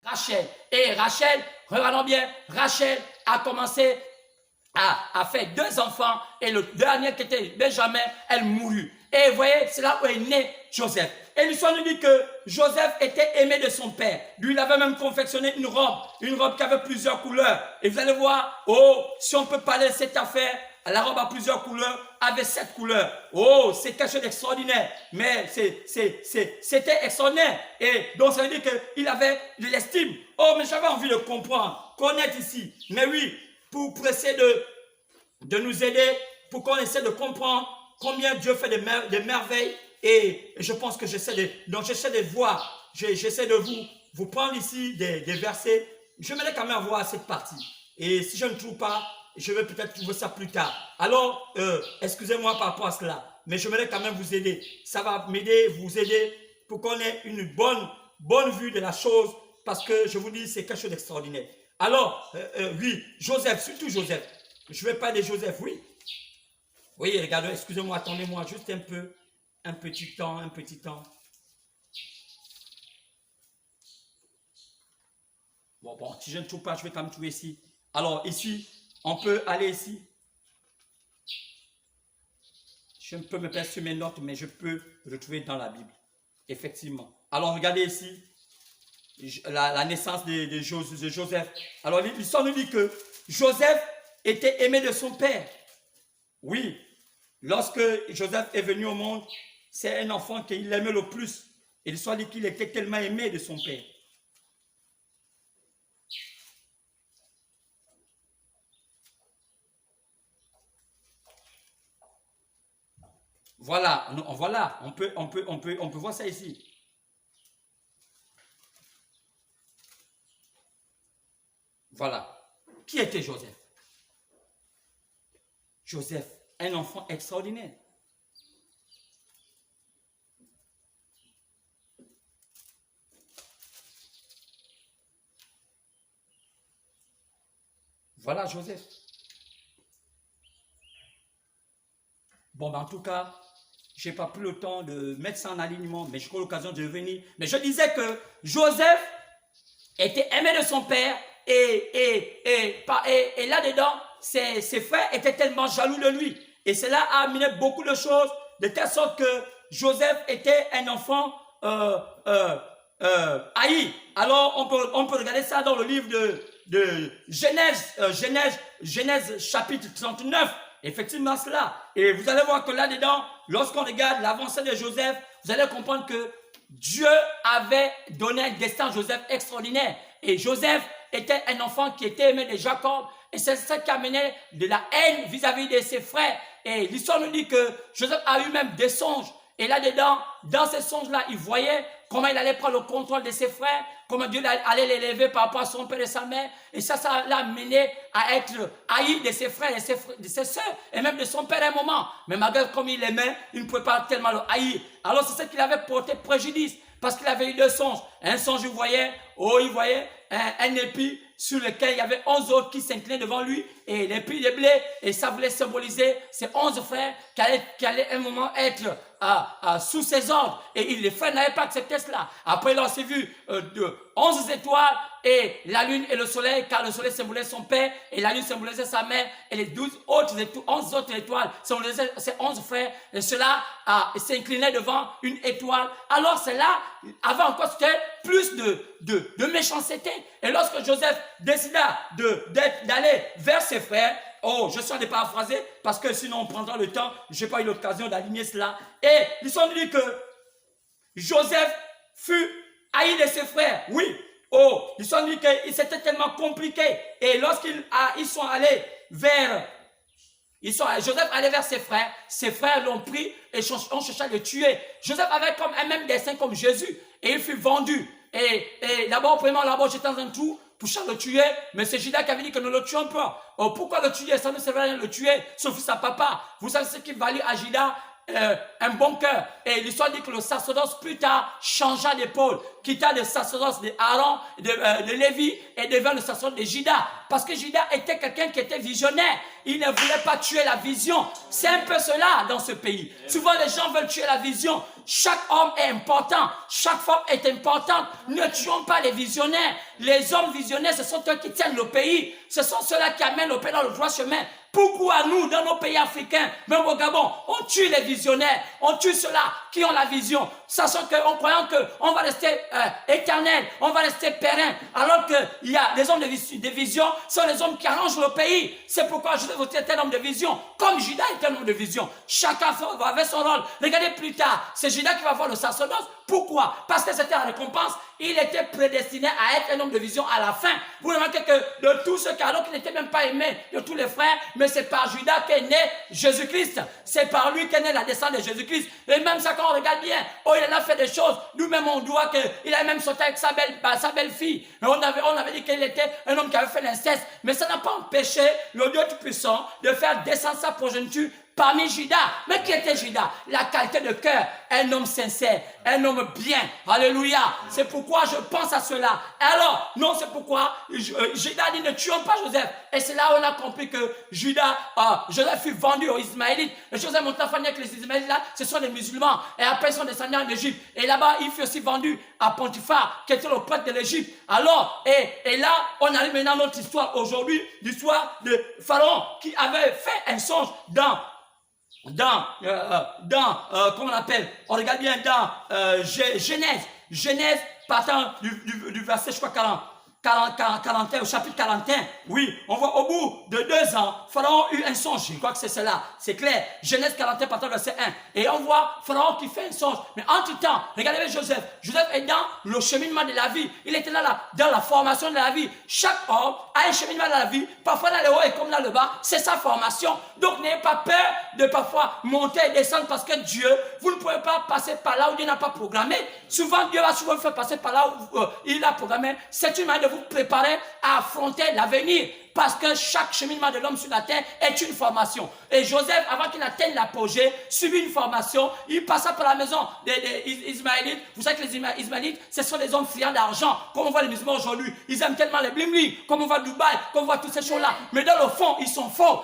Rachel. Et Rachel, regardons bien, Rachel a commencé à faire 2 enfants et le dernier qui était Benjamin, elle mourut. Et vous voyez, c'est là où est né Joseph. Et l'histoire nous dit que Joseph était aimé de son père. Lui, il avait même confectionné une robe qui avait plusieurs couleurs. Et vous allez voir, oh, si on peut parler de cette affaire, la robe à plusieurs couleurs avait 7 couleurs. Oh, c'est quelque chose d'extraordinaire. Mais c'était extraordinaire. Et donc, ça veut dire qu'il avait de l'estime. Oh, mais j'avais envie de comprendre, connaître ici. Mais oui, pour essayer de nous aider, pour qu'on essaie de comprendre combien Dieu fait des merveilles. Et je pense que j'essaie de voir, j'essaie de vous prendre ici des versets. J'aimerais quand même voir cette partie. Et si je ne trouve pas, je vais peut-être trouver ça plus tard. Alors, excusez-moi par rapport à cela, mais j'aimerais quand même vous aider. Ça va m'aider, vous aider pour qu'on ait une bonne vue de la chose, parce que je vous dis, c'est quelque chose d'extraordinaire. Alors, oui, Joseph, surtout Joseph. Je vais parler de Joseph, oui. Oui, regardez, excusez-moi, attendez-moi juste un peu, un petit temps. Bon, si je ne trouve pas, je vais quand même trouver ici. Alors, ici, on peut aller ici. Je peux me perdre sur mes notes, mais je peux le trouver dans la Bible. Effectivement. Alors, regardez ici, la naissance de Joseph. Alors, l'histoire nous dit que Joseph était aimé de son père. Oui, lorsque Joseph est venu au monde, c'est un enfant qu'il aimait le plus. Et l'histoire dit qu'il était tellement aimé de son père. Voilà, on peut voir ça ici. Voilà. Qui était Joseph? Joseph, un enfant extraordinaire. Voilà Joseph. Bon, ben, en tout cas, je n'ai pas pris le temps de mettre ça en alignement, mais j'ai eu l'occasion de venir. Mais je disais que Joseph était aimé de son père et là-dedans, ses frères étaient tellement jaloux de lui. Et cela a amené beaucoup de choses, de telle sorte que Joseph était un enfant haï. Alors, on peut regarder ça dans le livre de Genèse chapitre 39. Effectivement cela. Et vous allez voir que là-dedans, lorsqu'on regarde l'avancée de Joseph, vous allez comprendre que Dieu avait donné un destin à Joseph extraordinaire. Et Joseph était un enfant qui était aimé de Jacob. Et c'est ça qui amenait de la haine vis-à-vis de ses frères. Et l'histoire nous dit que Joseph a eu même des songes. Et là-dedans, dans ces songes-là, il voyait comment il allait prendre le contrôle de ses frères, comment Dieu allait l'élever par rapport à son père et sa mère. Et ça l'a mené à être haï de ses frères et de ses soeurs, et même de son père à un moment. Mais malgré comme il l'aimait, il ne pouvait pas tellement le haïr. Alors c'est ce qui l'avait porté préjudice, parce qu'il avait eu 2 songes. Un songe, il voyait un épi sur lequel il y avait 11 autres qui s'inclinaient devant lui, et l'épi de blé, et ça voulait symboliser ces 11 frères qui allaient un moment être sous ses ordres. Et les frères n'avaient pas accepté cela. Après, il a aussi vu 11 étoiles et la lune et le soleil, car le soleil symbolisait son père et la lune symbolisait sa mère, et les 11 autres étoiles symbolisaient ces 11 frères, et cela s'inclinait devant une étoile. Alors cela avait encore plus de méchanceté. Et lorsque Joseph décida d'aller vers ses frères, oh, je suis en train de paraphraser parce que sinon on prendra le temps, je n'ai pas eu l'occasion d'aligner cela. Et l'histoire nous dit que Joseph fut haï de ses frères. Oui. Oh, l'histoire nous dit que c'était tellement compliqué. Et lorsqu'ils sont allés vers... Joseph allait vers ses frères l'ont pris et ont cherché à le tuer. Joseph avait comme un même destin comme Jésus et il fut vendu. Et d'abord, premièrement, là-bas, j'étais dans un trou pour le tuer, mais c'est Judas qui avait dit que ne le tuons pas. Oh, pourquoi le tuer? Ça ne servait à rien de le tuer, sauf sa papa. Vous savez ce qui valut à Judas? Un bon cœur. Et l'histoire dit que le sacerdoce plus tard changea d'épaule, quitta le sacerdoce d'Aaron, de Lévi, et devint le sacerdoce de Judas. Parce que Judas était quelqu'un qui était visionnaire. Il ne voulait pas tuer la vision. C'est un peu cela dans ce pays. Souvent les gens veulent tuer la vision. Chaque homme est important. Chaque femme est importante. Ne tuons pas les visionnaires. Les hommes visionnaires, ce sont eux qui tiennent le pays. Ce sont ceux-là qui amènent le pays dans le droit chemin. Pourquoi nous, dans nos pays africains, même au Gabon, on tue les visionnaires, on tue ceux-là qui ont la vision, sachant en croyant qu'on va rester éternel, on va rester pérenne, alors qu'il y a des hommes de vision, ce sont les hommes qui arrangent le pays. C'est pourquoi Joseph était un homme de vision, comme Judas était un homme de vision. Chacun avait son rôle. Regardez plus tard, c'est Judas qui va voir le sacerdoce. Pourquoi? Parce que c'était la récompense. Il était prédestiné à être un homme de vision à la fin. Vous remarquez que de tous ceux qui, alors qu'il n'était même pas aimé de tous les frères, mais c'est par Judas qu'est né Jésus-Christ. C'est par lui qu'est née la descendance de Jésus-Christ. Et même ça, quand on regarde bien, il a fait des choses. Nous-mêmes, on doit qu'il a même sauté avec sa belle-fille. On avait dit qu'il était un homme qui avait fait l'inceste. Mais ça n'a pas empêché le Dieu Tout-Puissant de faire descendre sa progéniture parmi Judas. Mais qui était Judas? La qualité de cœur, un homme sincère, un homme bien. Alléluia. C'est pourquoi je pense à cela. Alors, non, c'est pourquoi Judas dit ne tuons pas Joseph. Et c'est là où on a compris que Joseph fut vendu aux Ismaélites. Et Joseph monta famille avec les Ismaélites là, ce sont des musulmans. Et après, ils sont descendus en Égypte. Et là-bas, il fut aussi vendu à Potiphar, qui était le prêtre de l'Égypte. Alors, et là, on arrive maintenant à notre histoire aujourd'hui, l'histoire de Pharaon qui avait fait un songe comment on appelle, on regarde bien dans Genèse, partant du verset, je crois, 41, au chapitre 41, oui, on voit au bout de 2 ans, Pharaon eut un songe, je crois que c'est cela, c'est clair, Genèse 41, partant du verset 1, et on voit Pharaon qui fait un songe, mais entre-temps, regardez Joseph est dans le cheminement de la vie, il était là, dans la formation de la vie, chaque homme a un cheminement de la vie, parfois dans le haut et comme dans le bas, c'est sa formation, donc n'ayez pas peur de parfois monter et descendre, parce que Dieu, vous ne pouvez pas passer par là où Dieu n'a pas programmé, souvent Dieu va souvent vous faire passer par là où il a programmé, c'est une manière de vous préparer à affronter l'avenir. Parce que chaque cheminement de l'homme sur la terre est une formation. Et Joseph, avant qu'il atteigne l'apogée, subit une formation. Il passa par la maison des Ismaélites. Vous savez que les Ismaélites, ce sont des hommes friands d'argent. Comme on voit les musulmans aujourd'hui. Ils aiment tellement les blimlis. Comme on voit Dubaï, comme on voit toutes ces choses-là. Mais dans le fond, ils sont faux.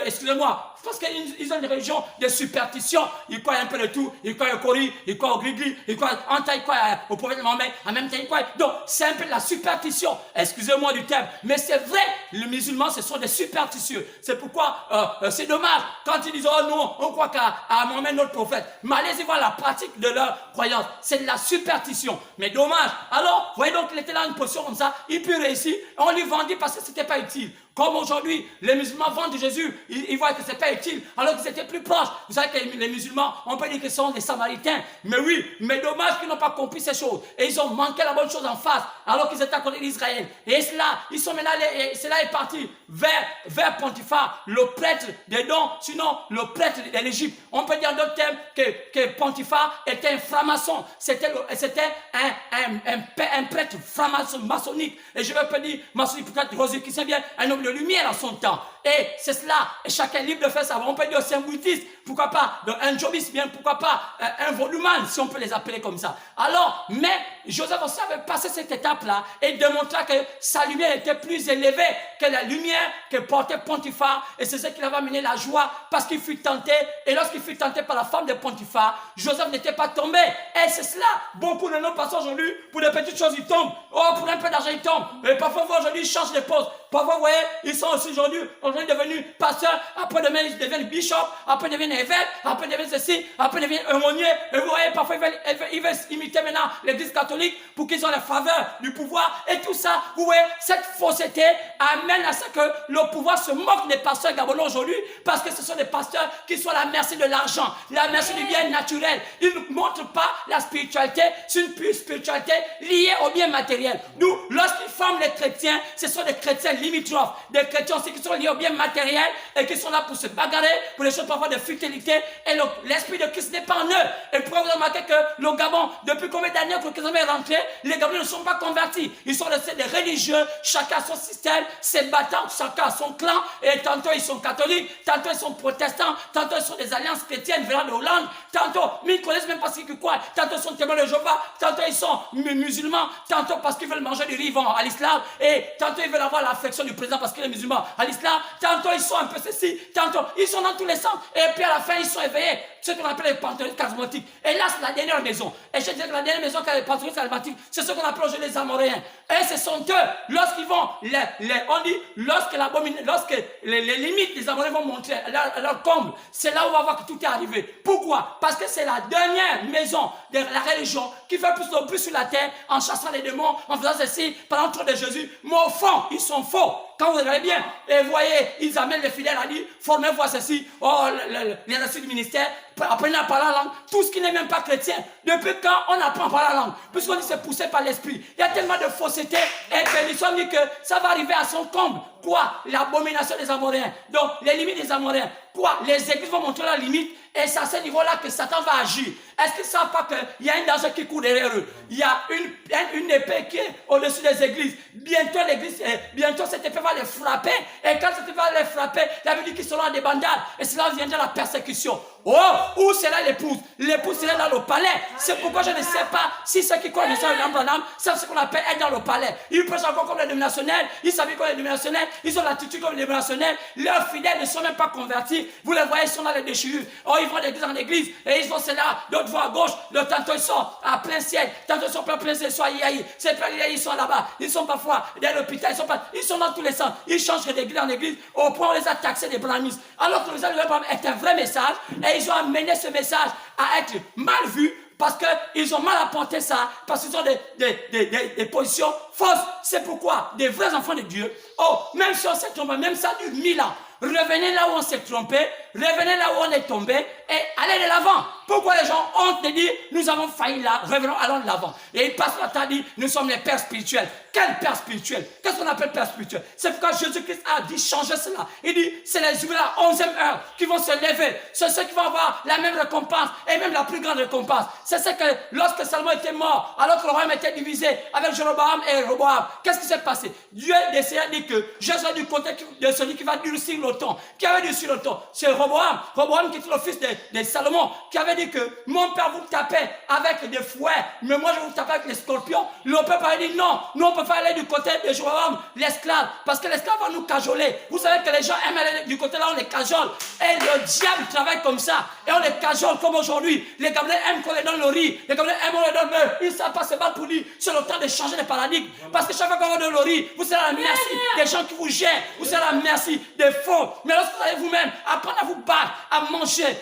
Excusez-moi. Parce qu'ils ont une religion de superstition. Ils croient un peu de tout. Ils croient au Cori, ils croient au Grigli, ils croient en taille, ils croient au prophète Mohammed. En même temps, ils croient. Donc, c'est un peu de la superstition. Excusez-moi du terme. Mais c'est vrai. Les musulmans, ce sont des superstitieux. C'est pourquoi c'est dommage quand ils disent oh non, on croit qu'à Mohammed notre prophète. Mais allez-y voir la pratique de leur croyance. C'est de la superstition. Mais dommage. Alors, vous voyez donc qu'il était dans une position comme ça. Il peut réussir. On lui vendit parce que c'était pas utile. Comme aujourd'hui, les musulmans vendent Jésus, ils voient que ce n'est pas utile, alors qu'ils étaient plus proches. Vous savez que les musulmans, on peut dire qu'ils sont des Samaritains. Mais oui, mais dommage qu'ils n'ont pas compris ces choses. Et ils ont manqué la bonne chose en face, alors qu'ils étaient à côté d'Israël. Et cela, ils sont maintenant, cela est parti vers Potiphar, le prêtre des dons, sinon le prêtre de l'Égypte. On peut dire en d'autres termes que Potiphar était un franc-maçon. C'était un prêtre franc-maçon, maçonnique. Et je vais pas dire maçonnique, peut-être Rosé qui sait bien, un homme de lumière à son temps. Et c'est cela. Et chacun est libre de faire ça. On peut dire aussi un bouddhiste, pourquoi pas un jobiste, bien pourquoi pas un voluman, si on peut les appeler comme ça. Alors, mais Joseph aussi avait passé cette étape-là et démontra que sa lumière était plus élevée que la lumière que portait Potiphar. Et c'est ce qui l'avait amené la joie parce qu'il fut tenté. Et lorsqu'il fut tenté par la femme de Potiphar, Joseph n'était pas tombé. Et c'est cela. Beaucoup de nos passants aujourd'hui, pour des petites choses, ils tombent. Oh, pour un peu d'argent, ils tombent. Et parfois, aujourd'hui, ils changent de poste. Parfois, vous voyez, ils sont aussi aujourd'hui devenus pasteurs, après demain ils deviennent bishop, après ils deviennent évêques, après ils deviennent ceci, après ils deviennent aumôniers. Et vous voyez, parfois ils veulent imiter maintenant l'église catholique pour qu'ils aient la faveur du pouvoir. Et tout ça, vous voyez, cette fausseté amène à ce que le pouvoir se moque des pasteurs gabonais aujourd'hui parce que ce sont des pasteurs qui sont à la merci de l'argent, la merci du bien naturel. Ils ne montrent pas la spiritualité, c'est une pure spiritualité liée au bien matériel. Nous, lorsqu'ils forment les chrétiens, ce sont des chrétiens limitrophes, des chrétiens aussi qui sont liés au bien matériel et qui sont là pour se bagarrer, pour les choses parfois de futilité. Et l'esprit de Christ n'est pas en eux. Et pourquoi vous remarquez que le Gabon, depuis combien d'années que le Christ est rentré, les Gabonais ne sont pas convertis. Ils sont restés des religieux, chacun a son système, ses battants, chacun a son clan. Et tantôt ils sont catholiques, tantôt ils sont protestants, tantôt ils sont des alliances chrétiennes venant de Hollande, tantôt, mais ils ne connaissent même pas ce qu'ils croient. Tantôt ils sont témoins de Jéhovah, tantôt ils sont musulmans, tantôt parce qu'ils veulent manger du riz, ils vont à l'islam, et tantôt ils veulent avoir la protection du président parce qu'il est musulman. À l'islam, tantôt ils sont un peu ceci, tantôt ils sont dans tous les sens. Et puis à la fin, ils sont éveillés. Ce qu'on appelle les panthéonistes charismatiques. Et là, c'est la dernière maison. Et je dis que la dernière maison qu'a les panthéonistes charismatiques, c'est ce qu'on appelle aujourd'hui les Amoréens. Et ce sont eux, lorsqu'ils vont, on dit, lorsque les limites des Amoréens vont montrer à leur comble, c'est là où on va voir que tout est arrivé. Pourquoi? Parce que c'est la dernière maison de la religion qui fait plus sur la terre en chassant les démons, en faisant ceci pendant le trône de Jésus. Mais au fond, ils sont faux. Quand vous regardez bien, et vous voyez, ils amènent les fidèles à dire, formez-vous à ceci, les assurances du ministère, apprenez à parler la langue, tout ce qui n'est même pas chrétien. Depuis quand on apprend à parler la langue? Puisqu'on dit c'est poussé par l'esprit. Il y a tellement de fausseté et que l'histoire dit que ça va arriver à son comble. Quoi? L'abomination des Amoréens. Donc, les limites des Amoréens. Quoi? Les églises vont montrer la limite et c'est à ce niveau-là que Satan va agir. Est-ce qu'ils ne savent pas qu'il y a un danger qui court derrière eux? Il y a une épée qui est au-dessus des églises. Bientôt cette épée va les frapper. Et quand cette épée va les frapper, la Bible dit qu'ils seront en débandade. Et cela viendra la persécution. Oh, où sera l'épouse? L'épouse sera dans le palais. C'est pourquoi je ne sais pas si ceux qui connaissent William Branham savent ce qu'on appelle être dans le palais. Ils prêchent encore comme les dénominationnels. Ils savent comme les dénominationnels. Ils ont l'attitude comme les dénominationnels. Leurs fidèles ne sont même pas convertis. Vous les voyez, ils sont dans les déchirures. Oh, ils vont d'église en église. Et ils vont cela. D'autres vont à gauche. D'autres, tantôt ils sont à plein ciel. Tantôt ils sont plein ciel. Soit c'est plein ils sont là-bas. Ils sont parfois dans l'hôpital. Ils sont dans tous les sens. Ils changent d'église en église au point où on les a taxés des brahmistes. Alors que le message de Abraham est un vrai message. Et ils ont amené ce message à être mal vu parce qu'ils ont mal apporté ça, parce qu'ils ont des positions fausses. C'est pourquoi des vrais enfants de Dieu, même si on s'est trompé, même ça dure 1000 ans, revenez là où on s'est trompé, revenez là où on est tombé et allez de l'avant. Pourquoi les gens ont honte de dire nous avons failli là, revenons, allons de l'avant. Et ils passent leur temps à dire nous sommes les pères spirituels. Quel père spirituel? Qu'est-ce qu'on appelle père spirituel? C'est pourquoi Jésus-Christ a dit changer cela. Il dit c'est les humains à la 11e heure qui vont se lever. C'est ceux qui vont avoir la même récompense et même la plus grande récompense. C'est ce que lorsque Salomon était mort, alors que le royaume était divisé avec Jéroboam et Roboam, qu'est-ce qui s'est passé? Dieu décidé de dire que je serai du côté de celui qui va durcir le ton. Qui avait durci le ton? C'est Roboam. Roboam qui était le fils de Salomon, qui avait dit que mon père vous tapait avec des fouets, mais moi je vous tape avec les scorpions. Le peuple avait dit non, nous on ne peut pas aller du côté de Jéroboam, l'esclave, parce que l'esclave va nous cajoler. Vous savez que les gens aiment aller du côté là, on les cajole. Et le diable travaille comme ça. Et on les cajole comme aujourd'hui. Les Gabonais aiment qu'on les donne le riz. Les Gabonais aiment qu'on les donne le. Ils ne savent pas se battre pour dire c'est le temps de changer de paradigme. Parce que chaque fois qu'on va donner le riz, vous serez à la merci des gens qui vous gèrent. Vous serez à la merci des faux. Mais lorsque vous allez vous-même apprendre à vous battre, à manger,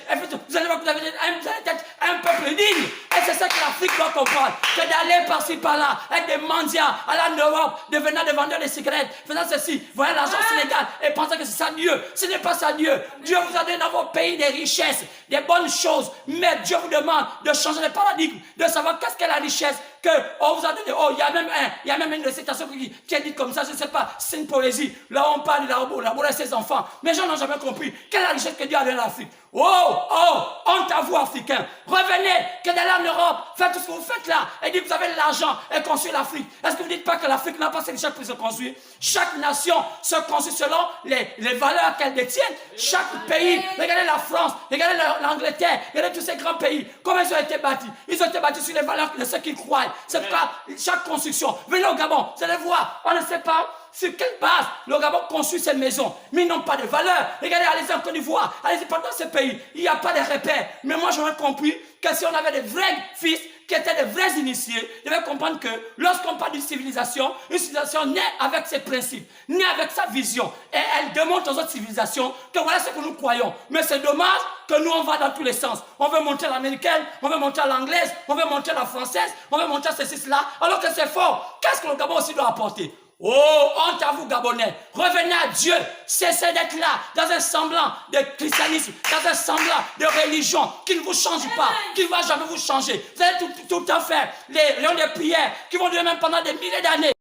vous allez voir que vous allez être un peuple digne. Et c'est ça que l'Afrique doit comprendre. Que d'aller par-ci par-là, avec des mendiants, aller en Europe, devenir des vendeurs de cigarettes, faisant ceci, voyant l'argent au Sénégal et pensant que c'est ça Dieu. Ce n'est pas ça Dieu. Dieu vous a donné dans vos pays des richesses, des bonnes choses. Mais Dieu vous demande de changer de paradigme, de savoir qu'est-ce qu'est la richesse. Que on vous a donné, il y a même une récitation qui est dite comme ça, je ne sais pas, c'est une poésie. Là on parle de la et ses enfants. Mais les gens n'ont jamais compris. Quelle est la richesse que Dieu a donnée à l'Afrique? Honte à vous Africains. Revenez, que d'aller en Europe, faites tout ce que vous faites là, et dites que vous avez de l'argent et construire l'Afrique. Est-ce que vous ne dites pas que l'Afrique n'a pas cette richesse pour se construire? Chaque nation se construit selon les valeurs qu'elle détient. Chaque pays, regardez la France, regardez l'Angleterre, regardez tous ces grands pays, comment ils ont été bâtis? Ils ont été bâtis sur les valeurs de ceux qui croient. C'est pourquoi chaque construction, venez au Gabon, vous allez voir, on ne sait pas sur quelle base le Gabon construit ses maisons, mais ils n'ont pas de valeur. Regardez, allez-y en Côte d'Ivoire, allez-y pendant ces pays, il n'y a pas de repères. Mais moi j'aurais compris que si on avait des vrais fils qui étaient des vrais initiés, ils devaient comprendre que lorsqu'on parle d'une civilisation naît avec ses principes, naît avec sa vision, et elle démontre aux autres civilisations que voilà ce que nous croyons. Mais c'est dommage que nous on va dans tous les sens. On veut montrer l'américaine, on veut montrer l'anglaise, on veut montrer la française, on veut montrer ceci, cela, alors que c'est faux. Qu'est-ce que le Gabon aussi doit apporter? Honte à vous Gabonais, revenez à Dieu, cessez d'être là dans un semblant de christianisme, dans un semblant de religion qui ne vous change pas, qui ne va jamais vous changer. Vous allez tout le temps faire les réunions de prière qui vont durer même pendant des milliers d'années.